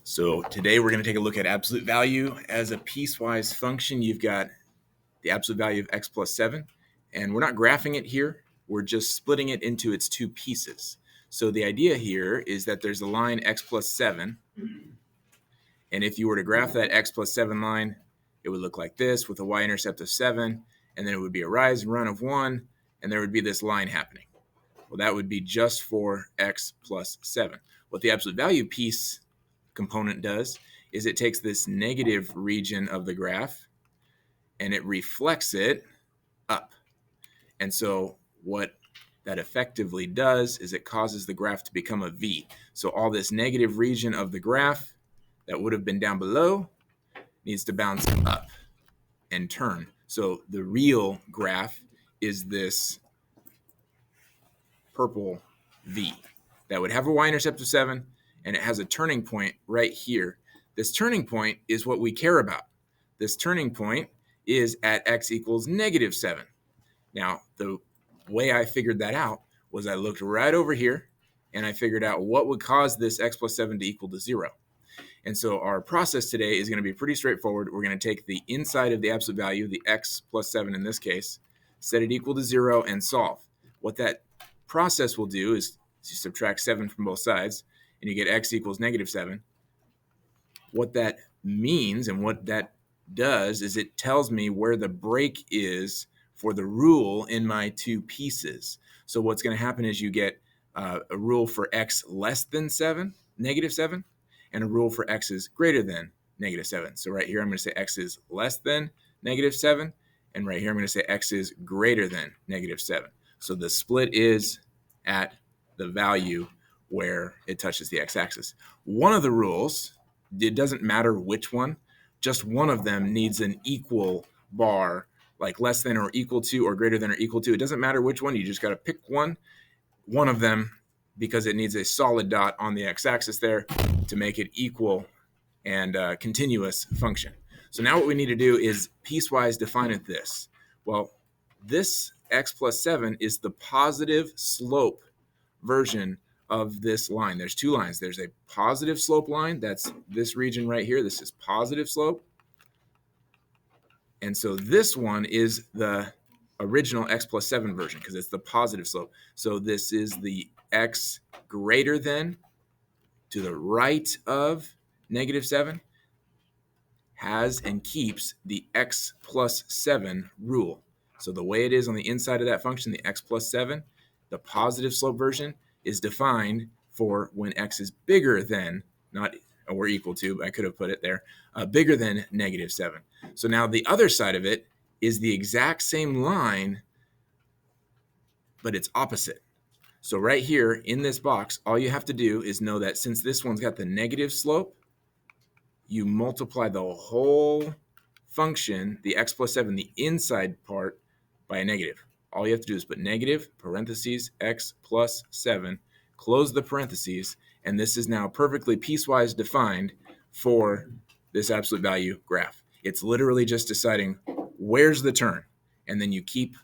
So today we're going to take a look at absolute value as a piecewise function. You've got the absolute value of x plus 7, and we're not graphing it here. We're just splitting it into its two pieces. So the idea here is that there's a line x plus 7, and if you were to graph that x plus 7 line, it would look like this with a y-intercept of 7, and then it would be a rise and run of 1, and there would be this line happening. Well, that would be just for x plus 7. What the absolute value piece component does is it takes this negative region of the graph and it reflects it up. And so what that effectively does is it causes the graph to become a V. So all this negative region of the graph that would have been down below needs to bounce up and turn. So the real graph is this purple V that would have a y-intercept of 7, and it has a turning point right here. This turning point is what we care about. This turning point is at x equals negative 7. Now, the way I figured that out was I looked right over here, and I figured out what would cause this x plus 7 to equal to 0. And so our process today is going to be pretty straightforward. We're going to take the inside of the absolute value, the x plus 7 in this case, set it equal to 0, and solve. What that process will do is you subtract 7 from both sides, and you get x equals negative 7. What that means and what that does is it tells me where the break is for the rule in my two pieces. So what's going to happen is you get a rule for x less than 7, negative 7, and a rule for x is greater than negative 7. So right here I'm going to say x is less than negative 7, and right here I'm going to say x is greater than negative 7. So the split is at the value where it touches the x-axis. One of the rules, it doesn't matter which one, just one of them needs an equal bar, like less than or equal to or greater than or equal to. It doesn't matter which one, you just got to pick one of them, because it needs a solid dot on the x-axis there to make it equal and continuous function. So now what we need to do is piecewise define it this. Well, this x plus 7 is the positive slope version of this line. There's two lines. There's a positive slope line. That's this region right here. This is positive slope. And so this one is the original x plus 7 version because it's the positive slope. So this is the x greater than to the right of negative 7 has and keeps the x plus 7 rule. So the way it is on the inside of that function, the x plus 7, the positive slope version is defined for when x is bigger than, not or equal to, I could have put it there, bigger than negative 7. So now the other side of it is the exact same line, but it's opposite. So right here in this box, all you have to do is know that since this one's got the negative slope, you multiply the whole function, the x plus 7, the inside part, by a negative. All you have to do is put negative, parentheses, x plus 7, close the parentheses, and this is now perfectly piecewise defined for this absolute value graph. It's literally just deciding where's the turn, and then you keep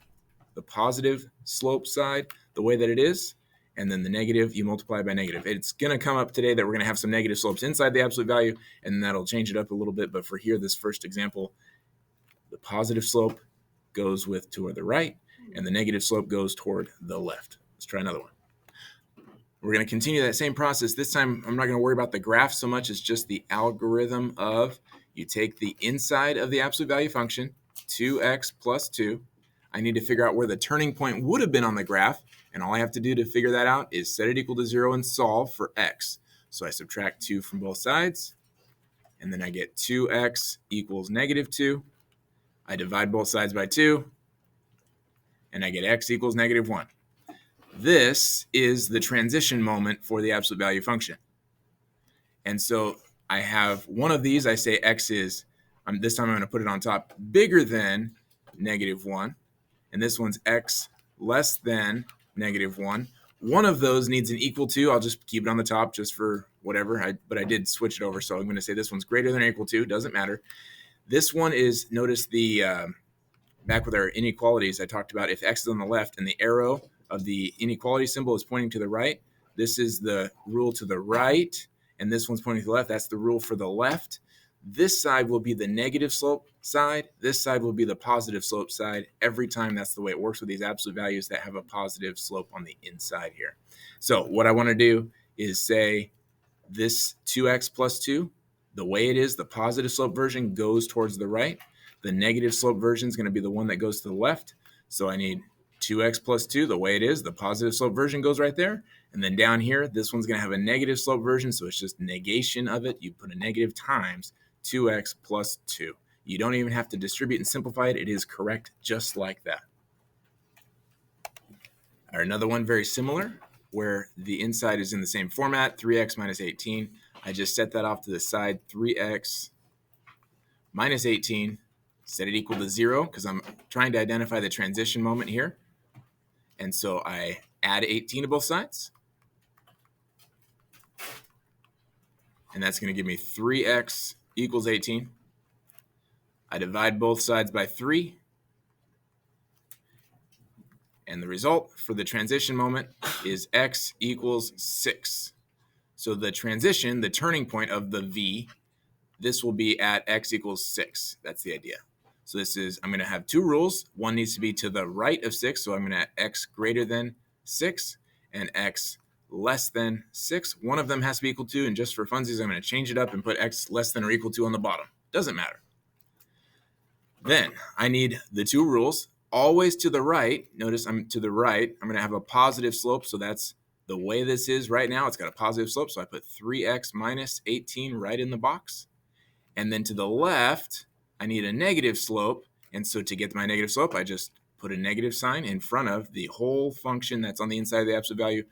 the positive slope side the way that it is, and then the negative you multiply by negative. It's going to come up today that we're going to have some negative slopes inside the absolute value, and that'll change it up a little bit. But for here, this first example, the positive slope goes with toward the right, and the negative slope goes toward the left. Let's try another one. We're going to continue that same process. This time, I'm not going to worry about the graph so much as just the algorithm of you take the inside of the absolute value function, 2x plus 2. I need to figure out where the turning point would have been on the graph, and all I have to do to figure that out is set it equal to 0 and solve for x. So I subtract 2 from both sides, and then I get 2x equals negative 2. I divide both sides by 2, and I get x equals negative 1. This is the transition moment for the absolute value function. And so I have one of these. I say x is, this time I'm going to put it on top, bigger than negative 1. And this one's x less than negative 1. One of those needs an equal to. I'll just keep it on the top just for whatever. But I did switch it over. So I'm going to say this one's greater than or equal to. Doesn't matter. This one is, notice the, back with our inequalities, I talked about if x is on the left and the arrow of the inequality symbol is pointing to the right, this is the rule to the right, and this one's pointing to the left. That's the rule for the left. This side will be the negative slope side. This side will be the positive slope side. Every time, that's the way it works with these absolute values that have a positive slope on the inside here. So what I want to do is say this 2x plus 2, the way it is, the positive slope version goes towards the right. The negative slope version is going to be the one that goes to the left. So I need 2x plus 2, the way it is, the positive slope version goes right there. And then down here, this one's going to have a negative slope version, so it's just negation of it. You put a negative times 2x plus 2. You don't even have to distribute and simplify it. It is correct just like that. All right, another one very similar, where the inside is in the same format, 3x minus 18. I just set that off to the side, 3x minus 18. Set it equal to 0 because I'm trying to identify the transition moment here. And so I add 18 to both sides. And that's going to give me 3x equals 18. I divide both sides by 3. And the result for the transition moment is x equals 6. So the transition, the turning point of the v, this will be at x equals 6. That's the idea. So this is, I'm going to have two rules. One needs to be to the right of 6. So I'm going to add x greater than 6 and x less than 6. One of them has to be equal to, and just for funsies, I'm going to change it up and put x less than or equal to on the bottom. Doesn't matter. Then I need the two rules. Always to the right. Notice I'm to the right. I'm going to have a positive slope. So that's the way this is right now. It's got a positive slope. So I put 3x minus 18 right in the box. And then to the left, I need a negative slope. And so to get my negative slope, I just put a negative sign in front of the whole function that's on the inside of the absolute value,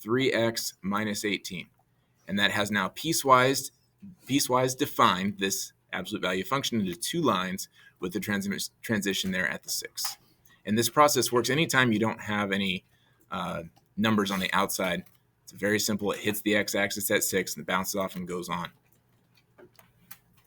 3x minus 18. And that has now piecewise defined this absolute value function into two lines with the transition there at the 6. And this process works anytime you don't have any numbers on the outside. It's very simple. It hits the x-axis at 6 and it bounces off and goes on.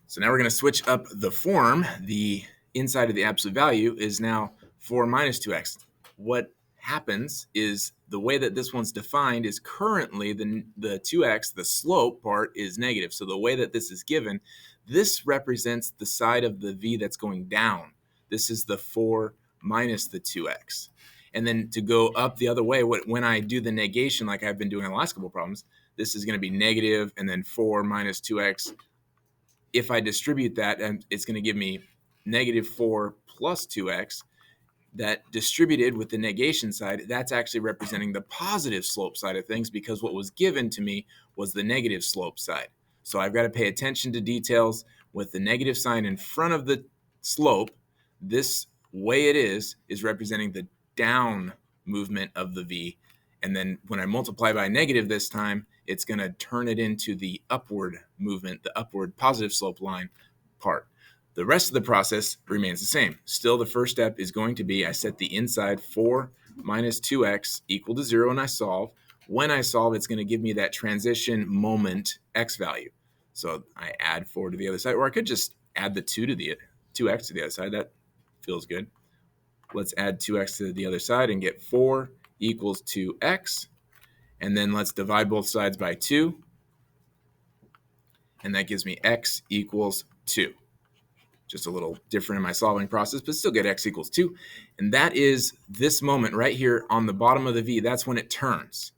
So now we're going to switch up the form. The inside of the absolute value is now 4 minus 2x. What happens is the way that this one's defined is currently the 2x, the slope part, is negative. So the way that this is given, this represents the side of the v that's going down. This is the 4 minus the 2x. And then to go up the other way, when I do the negation like I've been doing in the last couple problems, this is going to be negative and then 4 minus 2x. If I distribute that, it's going to give me negative 4 plus 2x. That distributed with the negation side, that's actually representing the positive slope side of things because what was given to me was the negative slope side. So I've got to pay attention to details with the negative sign in front of the slope. This way it is representing the down movement of the v. And then when I multiply by negative this time, it's going to turn it into the upward movement, the upward positive slope line part. The rest of the process remains the same. Still, the first step is going to be I set the inside 4 minus 2x equal to 0 and I solve. When I solve, it's going to give me that transition moment x value. So I add 4 to the other side, or I could just add the 2x to the other side. That feels good. Let's add 2x to the other side and get 4 equals 2x. And then let's divide both sides by 2. And that gives me x equals 2. Just a little different in my solving process, but still get x equals 2. And that is this moment right here on the bottom of the v. That's when it turns.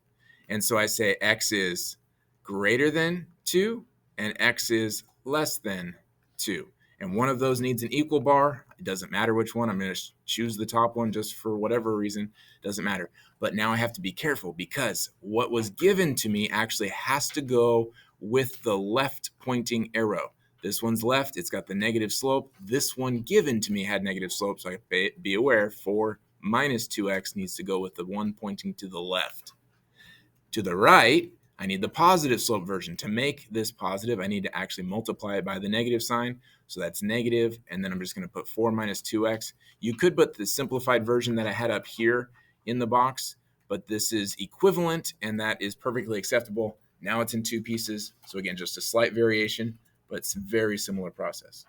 And so I say x is greater than 2 and x is less than 2. And one of those needs an equal bar. It doesn't matter which one. I'm going to choose the top one just for whatever reason. It doesn't matter. But now I have to be careful because what was given to me actually has to go with the left pointing arrow. This one's left. It's got the negative slope. This one given to me had negative slope. So I be aware 4 minus 2x needs to go with the one pointing to the left. To the right, I need the positive slope version. To make this positive, I need to actually multiply it by the negative sign. So that's negative, and then I'm just going to put 4 minus 2x. You could put the simplified version that I had up here in the box, but this is equivalent, and that is perfectly acceptable. Now it's in two pieces. So again, just a slight variation, but it's a very similar process.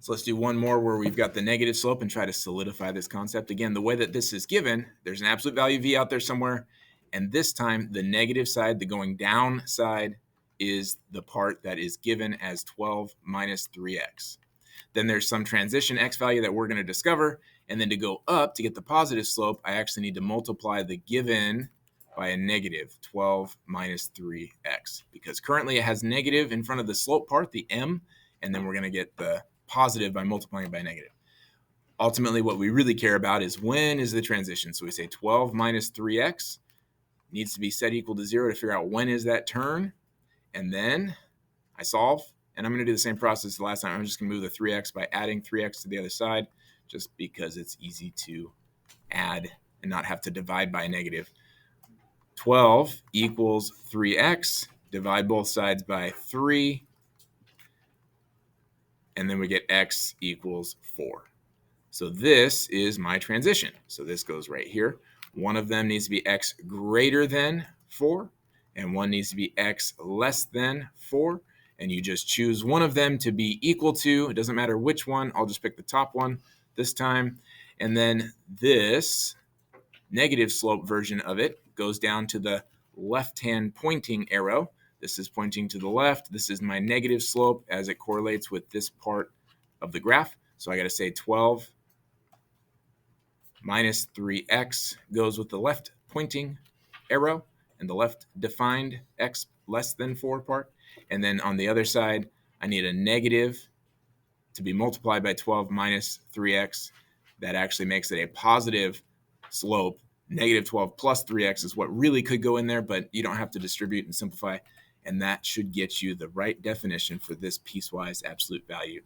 So let's do one more where we've got the negative slope and try to solidify this concept. Again, the way that this is given, there's an absolute value v out there somewhere. And this time, the negative side, the going down side, is the part that is given as 12 minus 3x. Then there's some transition x value that we're going to discover. And then to go up to get the positive slope, I actually need to multiply the given by a negative 12 minus 3x, because currently it has negative in front of the slope part, the m, and then we're going to get the positive by multiplying it by negative. Ultimately, what we really care about is when is the transition. So we say 12 minus 3x needs to be set equal to 0 to figure out when is that turn. And then I solve, and I'm going to do the same process as the last time. I'm just going to move the 3x by adding 3x to the other side, just because it's easy to add and not have to divide by a negative. 12 equals 3x. Divide both sides by 3. And then we get x equals 4. So this is my transition. So this goes right here. One of them needs to be x greater than 4, and one needs to be x less than 4. And you just choose one of them to be equal to. It doesn't matter which one. I'll just pick the top one this time. And then this negative slope version of it goes down to the left-hand pointing arrow. This is pointing to the left. This is my negative slope as it correlates with this part of the graph. So I got to say 12 minus 3x goes with the left pointing arrow and the left defined x less than 4 part. And then on the other side, I need a negative to be multiplied by 12 minus 3x. That actually makes it a positive slope. Negative 12 plus 3x is what really could go in there, but you don't have to distribute and simplify. And that should get you the right definition for this piecewise absolute value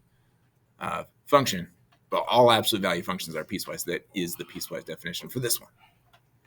function. But all absolute value functions are piecewise. That is the piecewise definition for this one.